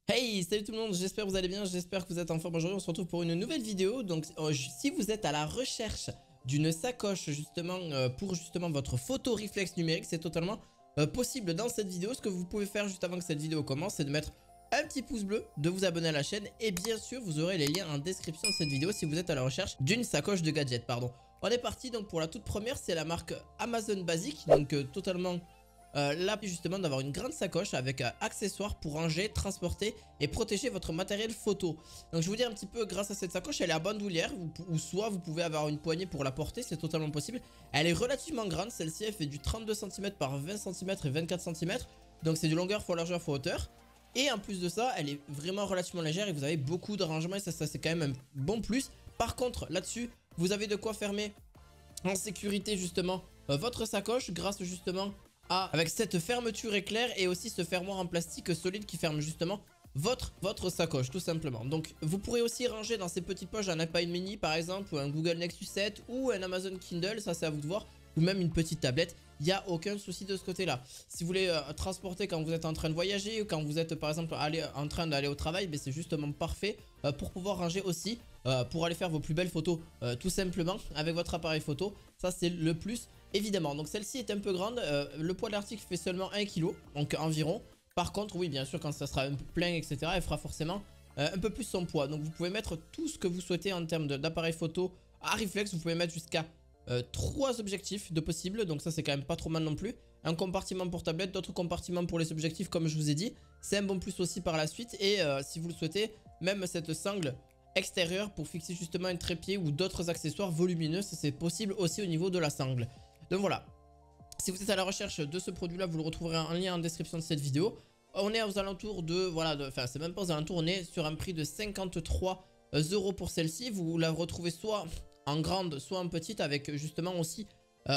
Hey, salut tout le monde, j'espère que vous allez bien, j'espère que vous êtes en forme aujourd'hui. On se retrouve pour une nouvelle vidéo. Donc si vous êtes à la recherche d'une sacoche justement pour justement votre photo réflexe numérique, c'est totalement possible dans cette vidéo. Ce que vous pouvez faire juste avant que cette vidéo commence, c'est de mettre un petit pouce bleu, de vous abonner à la chaîne et bien sûr vous aurez les liens en description de cette vidéo si vous êtes à la recherche d'une sacoche de gadget, pardon. On est parti donc pour la toute première, c'est la marque Amazon Basic, donc totalement... là justement d'avoir une grande sacoche avec accessoires pour ranger, transporter et protéger votre matériel photo. Donc je vous dis un petit peu, grâce à cette sacoche, elle est à bandoulière ou soit vous pouvez avoir une poignée pour la porter, c'est totalement possible. Elle est relativement grande, celle-ci elle fait du 32 cm par 20 cm et 24 cm. Donc c'est du longueur fois largeur fois hauteur. Et en plus de ça, elle est vraiment relativement légère et vous avez beaucoup de rangement et ça c'est quand même un bon plus. Par contre là-dessus, vous avez de quoi fermer en sécurité justement votre sacoche grâce justement avec cette fermeture éclair et aussi ce fermoir en plastique solide qui ferme justement votre sacoche tout simplement. Donc vous pourrez aussi ranger dans ces petites poches un iPad mini par exemple, ou un Google Nexus 7 ou un Amazon Kindle, ça c'est à vous de voir, ou même une petite tablette. Il n'y a aucun souci de ce côté là. Si vous voulez transporter quand vous êtes en train de voyager ou quand vous êtes par exemple en train d'aller au travail, c'est justement parfait pour pouvoir ranger aussi, pour aller faire vos plus belles photos tout simplement avec votre appareil photo. Ça c'est le plus évidemment. Donc celle-ci est un peu grande, le poids de l'article fait seulement 1 kg, donc environ. Par contre oui bien sûr quand ça sera un peu plein etc, elle fera forcément un peu plus son poids. Donc vous pouvez mettre tout ce que vous souhaitez en termes d'appareil photo à réflexe. Vous pouvez mettre jusqu'à 3 objectifs de possible, donc ça c'est quand même pas trop mal non plus. Un compartiment pour tablette, d'autres compartiments pour les objectifs comme je vous ai dit. C'est un bon plus aussi par la suite. Et si vous le souhaitez, même cette sangle extérieure pour fixer justement un trépied ou d'autres accessoires volumineux, c'est possible aussi au niveau de la sangle. Donc voilà, si vous êtes à la recherche de ce produit là, vous le retrouverez en lien en description de cette vidéo. On est aux alentours de, voilà, enfin c'est même pas aux alentours, on est sur un prix de 53 € pour celle-ci. Vous la retrouvez soit en grande, soit en petite, avec justement aussi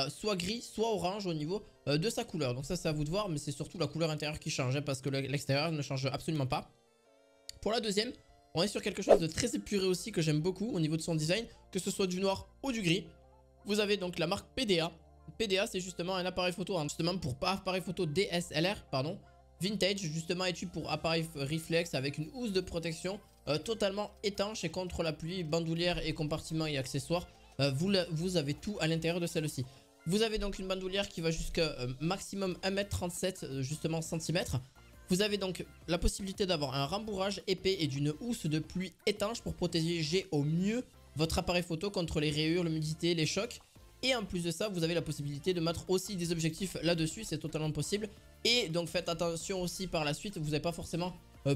soit gris, soit orange au niveau de sa couleur. Donc ça c'est à vous de voir, mais c'est surtout la couleur intérieure qui change, hein, parce que l'extérieur ne change absolument pas. Pour la deuxième, on est sur quelque chose de très épuré aussi, que j'aime beaucoup au niveau de son design, que ce soit du noir ou du gris. Vous avez donc la marque PDA. PDA c'est justement un appareil photo, hein, justement pour pas appareil photo DSLR, pardon, vintage, justement étude pour appareil réflexe avec une housse de protection totalement étanche et contre la pluie, bandoulière et compartiments et accessoires. Vous avez tout à l'intérieur de celle-ci. Vous avez donc une bandoulière qui va jusqu'à maximum 1,37 m justement centimètres. Vous avez donc la possibilité d'avoir un rembourrage épais et d'une housse de pluie étanche pour protéger au mieux votre appareil photo contre les rayures, l'humidité, les chocs. Et en plus de ça, vous avez la possibilité de mettre aussi des objectifs là-dessus, c'est totalement possible. Et donc faites attention aussi par la suite, vous n'avez pas forcément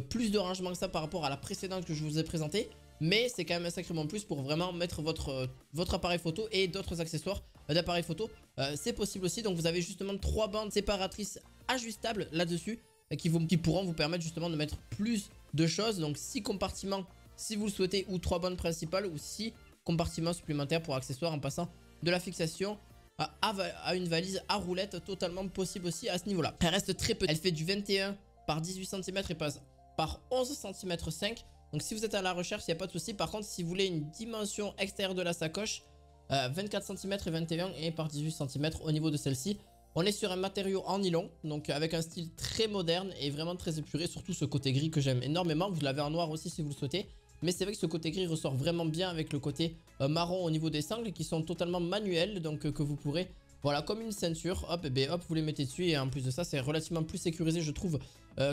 plus de rangement que ça par rapport à la précédente que je vous ai présentée. Mais c'est quand même un sacrément plus pour vraiment mettre votre appareil photo et d'autres accessoires d'appareil photo. C'est possible aussi, donc vous avez justement 3 bandes séparatrices ajustables là-dessus qui pourront vous permettre justement de mettre plus de choses. Donc 6 compartiments si vous le souhaitez, ou 3 bandes principales, ou 6 compartiments supplémentaires pour accessoires en passant de la fixation à une valise à roulette, totalement possible aussi à ce niveau là. Elle reste très petite, elle fait du 21 par 18 cm et passe par 11 cm 5. Donc si vous êtes à la recherche, il n'y a pas de souci. Par contre, si vous voulez une dimension extérieure de la sacoche, 24 cm et 21 et par 18 cm au niveau de celle-ci, on est sur un matériau en nylon, donc avec un style très moderne et vraiment très épuré, surtout ce côté gris que j'aime énormément. Vous l'avez en noir aussi si vous le souhaitez. Mais c'est vrai que ce côté gris ressort vraiment bien avec le côté marron au niveau des sangles qui sont totalement manuelles. Donc que vous pourrez, voilà, comme une ceinture, hop, et hop, vous les mettez dessus. Et en plus de ça, c'est relativement plus sécurisé, je trouve,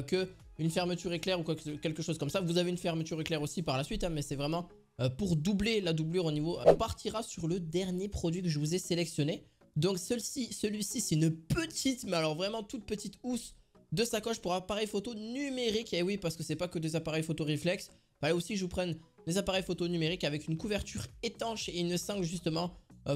que une fermeture éclair ou quelque chose comme ça. Vous avez une fermeture éclair aussi par la suite, hein, mais c'est vraiment pour doubler la doublure au niveau. On partira sur le dernier produit que je vous ai sélectionné. Donc celui-ci, c'est une petite, mais alors vraiment toute petite housse de sacoche pour appareil photo numérique. Et oui, parce que c'est pas que des appareils photo réflexe. Fallait aussi que je vous prenne des appareils photo numériques avec une couverture étanche et une sangle justement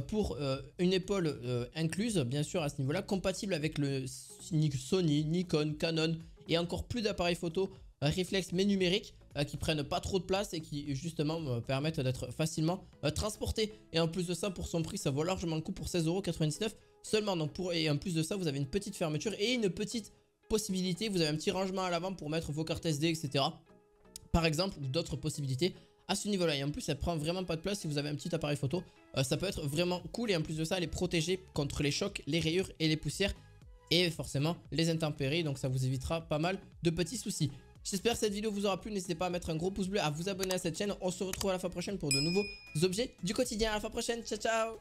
pour une épaule incluse, bien sûr à ce niveau-là, compatible avec le Sony, Nikon, Canon et encore plus d'appareils photo réflexe mais numériques qui prennent pas trop de place et qui justement permettent d'être facilement transportés. Et en plus de ça, pour son prix, ça vaut largement le coup pour 16,99 € seulement. Donc et en plus de ça, vous avez une petite fermeture et une petite possibilité, vous avez un petit rangement à l'avant pour mettre vos cartes SD, etc. par exemple, ou d'autres possibilités à ce niveau là. Et en plus ça prend vraiment pas de place si vous avez un petit appareil photo, ça peut être vraiment cool. Et en plus de ça, elle est protégée contre les chocs, les rayures et les poussières et forcément les intempéries, donc ça vous évitera pas mal de petits soucis. J'espère que cette vidéo vous aura plu. N'hésitez pas à mettre un gros pouce bleu, à vous abonner à cette chaîne. On se retrouve à la fois prochaine pour de nouveaux objets du quotidien. À la fois prochaine. Ciao, ciao.